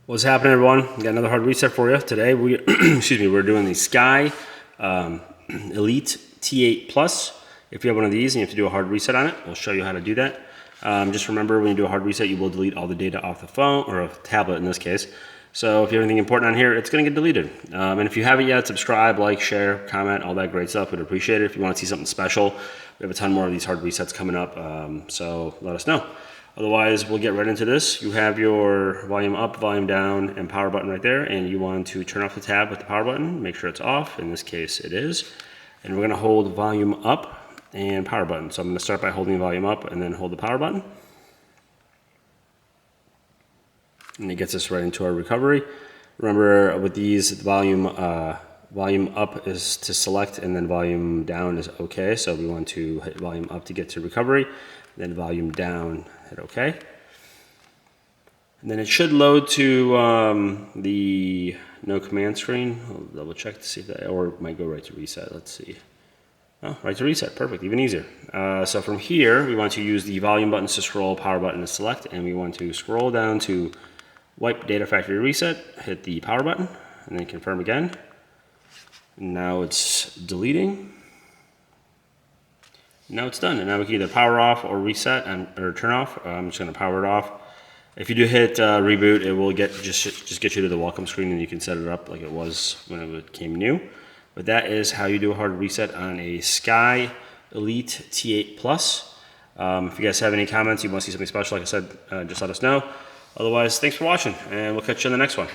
What's happening, everyone? Got another hard reset for you today. We're doing the Sky Elite T8 Plus. If you have one of these and you have to do a hard reset on it, we'll show you how to do that. Just remember, when you do a hard reset, you will delete all the data off the phone, or a tablet in this case. So if you have anything important on here, it's going to get deleted. And if you haven't yet, subscribe, like, share, comment, all that great stuff. We'd appreciate it. If you want to see something special, we have a ton more of these hard resets coming up, so let us know. Otherwise, we'll get right into this. You have your volume up, volume down, and power button right there, and you want to turn off the tab with the power button. Make sure it's off. In this case, it is. And we're going to hold volume up and power button. So I'm going to start by holding volume up and then hold the power button. And it gets us right into our recovery. Remember, with these, the volume up is to select, and then volume down is okay. So we want to hit volume up to get to recovery, then volume down, hit okay. And then it should load to the no command screen. I'll double check to see if that, or it might go right to reset. Let's see. Oh, right to reset, perfect, even easier. So from here, we want to use the volume buttons to scroll, power button to select, and we want to scroll down to wipe data factory reset, hit the power button, and then confirm again. Now it's deleting. Now it's done, and now we can either power off or reset or turn off. I'm just going to power it off. If you do hit reboot, it will just get you to the welcome screen, and you can set it up like it was when it came new. But that is how you do a hard reset on a Sky Elite T8 Plus. If you guys have any comments, you want to see something special, like I said, just let us know. Otherwise, thanks for watching, and we'll catch you on the next one.